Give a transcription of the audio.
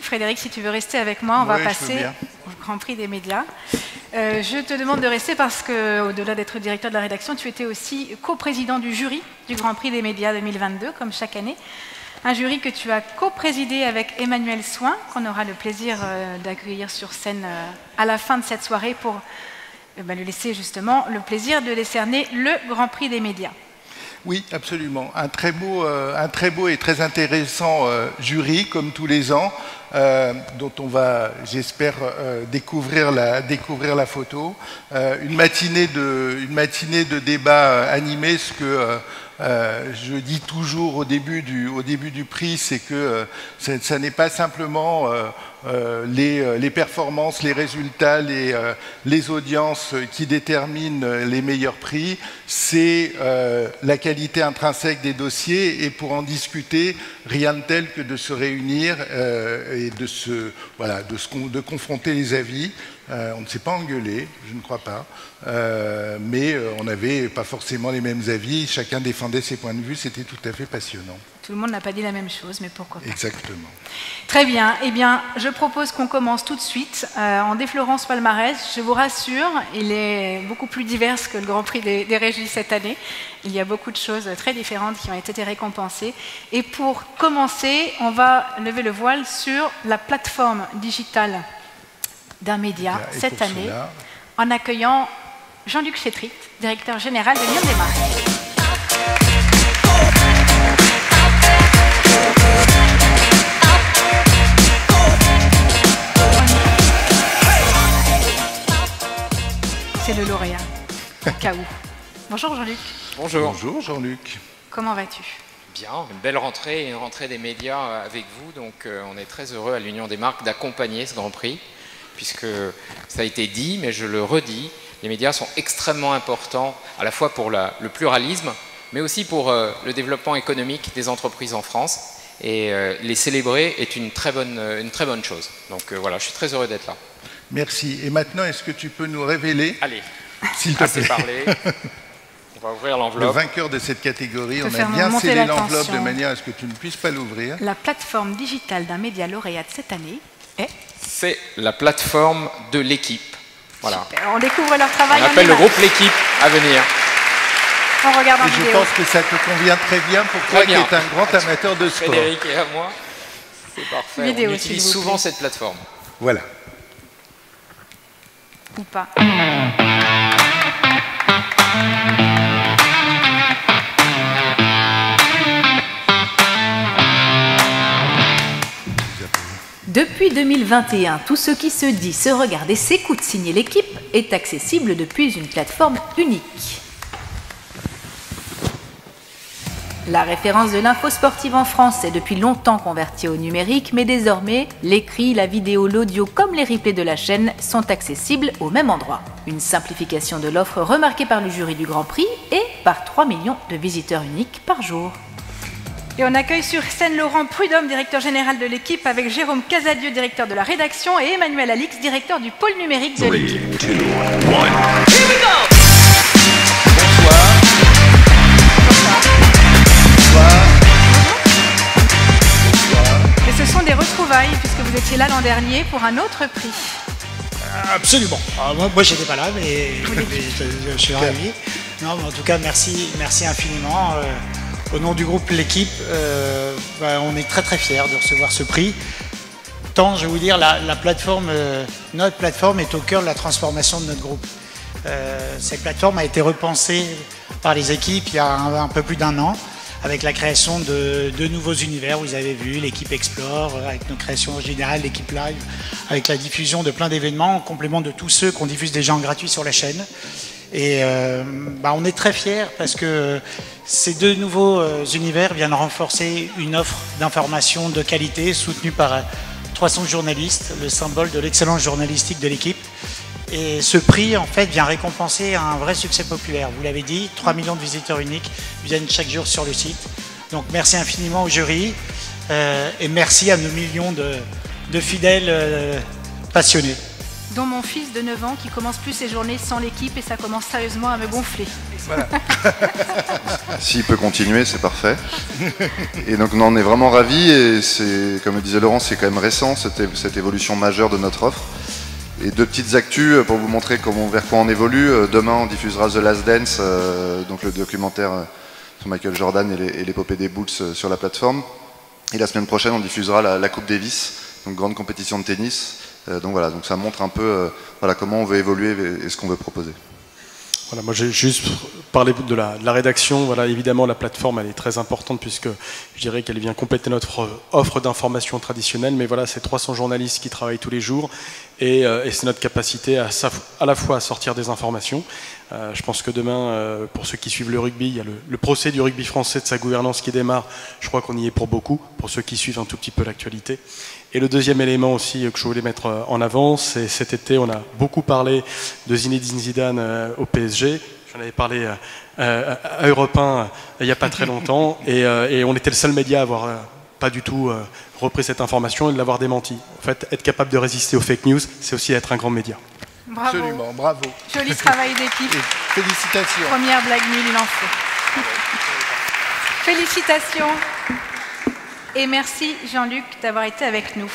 Frédéric, si tu veux rester avec moi, on va passer au Grand Prix des médias. Je te demande de rester parce qu'au-delà d'être directeur de la rédaction, tu étais aussi coprésident du jury du Grand Prix des médias 2022, comme chaque année. Un jury que tu as coprésidé avec Emmanuel Soin, qu'on aura le plaisir d'accueillir sur scène à la fin de cette soirée pour lui laisser justement le plaisir de décerner le Grand Prix des médias. Oui, absolument. Un très beau et très intéressant jury, comme tous les ans, dont on va, j'espère, découvrir la photo. Une matinée de débat animé, ce que je dis toujours au début du prix, c'est que ça n'est pas simplement les performances, les résultats, les audiences qui déterminent les meilleurs prix, c'est la qualité intrinsèque des dossiers, et pour en discuter, rien de tel que de se réunir et de confronter les avis. On ne s'est pas engueulé, je ne crois pas, mais on n'avait pas forcément les mêmes avis, chacun défendait ses points de vue, c'était tout à fait passionnant. Tout le monde n'a pas dit la même chose, mais pourquoi pas. Exactement. Très bien, eh bien, je propose qu'on commence tout de suite en déflorant ce palmarès. Je vous rassure, il est beaucoup plus divers que le Grand Prix des régies cette année. Il y a beaucoup de choses très différentes qui ont été récompensées. Et pour commencer, on va lever le voile sur la plateforme digitale d'un média cette année, en accueillant Jean-Luc Chétrit, directeur général de Lyon des Marques. C'est le lauréat, au cas où. Bonjour Jean-Luc. Bonjour. Bonjour Jean-Luc. Comment vas-tu? Bien, une belle rentrée et une rentrée des médias avec vous. Donc on est très heureux à l'Union des Marques d'accompagner ce Grand Prix, puisque ça a été dit, mais je le redis, les médias sont extrêmement importants à la fois pour le pluralisme, mais aussi pour le développement économique des entreprises en France. Et les célébrer est une très bonne chose. Donc voilà, je suis très heureux d'être là. Merci. Et maintenant, est-ce que tu peux nous révéler, allez, s'il te plaît, parlé. On va ouvrir l'enveloppe. Le vainqueur de cette catégorie, on a bien scellé l'enveloppe de manière à ce que tu ne puisses pas l'ouvrir. La plateforme digitale d'un média lauréat de cette année est... C'est la plateforme de l'équipe. Voilà. Super. On découvre leur travail. On appelle le groupe l'équipe à venir. On regarde en vidéo. Je pense que ça te convient très bien pour toi qui es un grand amateur de sport. Frédéric et à moi, c'est parfait. Vidéo, on utilise souvent cette plateforme. Voilà. Ou pas. Depuis 2021, tout ce qui se dit, se regarde et s'écoute signer l'équipe est accessible depuis une plateforme unique. La référence de l'info sportive en France est depuis longtemps convertie au numérique, mais désormais, l'écrit, la vidéo, l'audio comme les replays de la chaîne sont accessibles au même endroit. Une simplification de l'offre remarquée par le jury du Grand Prix et par 3 millions de visiteurs uniques par jour. Et on accueille sur scène Laurent Prudhomme, directeur général de l'équipe, avec Jérôme Casadieu, directeur de la rédaction, et Emmanuel Alix, directeur du pôle numérique de l'équipe. Et ce sont des retrouvailles, puisque vous étiez là l'an dernier pour un autre prix. Absolument. Alors, moi j'étais pas là, mais je suis ravi. Non, mais en tout cas, merci infiniment. Au nom du groupe L'équipe, on est très très fiers de recevoir ce prix. Tant, je vais vous dire, notre plateforme est au cœur de la transformation de notre groupe. Cette plateforme a été repensée par les équipes il y a un peu plus d'1 an, avec la création de nouveaux univers. Vous avez vu, l'équipe Explore, avec nos créations originales, l'équipe Live, avec la diffusion de plein d'événements, en complément de tous ceux qu'on diffuse déjà en gratuit sur la chaîne. Et on est très fiers parce que ces 2 nouveaux univers viennent renforcer une offre d'information de qualité soutenue par 300 journalistes, le symbole de l'excellence journalistique de l'équipe. Et ce prix, en fait, vient récompenser un vrai succès populaire. Vous l'avez dit, 3 millions de visiteurs uniques viennent chaque jour sur le site. Donc merci infiniment au jury et merci à nos millions de fidèles passionnés. dont mon fils de 9 ans qui commence plus ses journées sans l'équipe et ça commence sérieusement à me gonfler. Voilà. S'il peut continuer, c'est parfait. Et donc, on est vraiment ravis. Et c'est, comme le disait Laurent, c'est quand même récent, cette évolution majeure de notre offre. Et 2 petites actus pour vous montrer vers quoi on évolue. Demain, on diffusera The Last Dance, donc le documentaire sur Michael Jordan et l'épopée des Bulls sur la plateforme. Et la semaine prochaine, on diffusera la Coupe Davis, donc grande compétition de tennis. Donc voilà, donc ça montre un peu comment on veut évoluer et ce qu'on veut proposer. Voilà, moi j'ai juste parlé de la rédaction. Voilà, évidemment la plateforme elle est très importante puisque je dirais qu'elle vient compléter notre offre d'information traditionnelle. Mais voilà, c'est 300 journalistes qui travaillent tous les jours et c'est notre capacité à la fois à sortir des informations. Je pense que demain, pour ceux qui suivent le rugby, il y a le procès du rugby français de sa gouvernance qui démarre. Je crois qu'on y est pour beaucoup, pour ceux qui suivent un tout petit peu l'actualité. Et le deuxième élément aussi que je voulais mettre en avant, c'est cet été, on a beaucoup parlé de Zinedine Zidane au PSG. J'en avais parlé à Europe 1 il n'y a pas très longtemps. Et on était le seul média à avoir pas du tout repris cette information et de l'avoir démenti. En fait, être capable de résister aux fake news, c'est aussi être un grand média. Bravo. Absolument, bravo. Joli travail d'équipe. Félicitations. Première blague nulle lancée. Félicitations. Et merci Jean-Luc d'avoir été avec nous.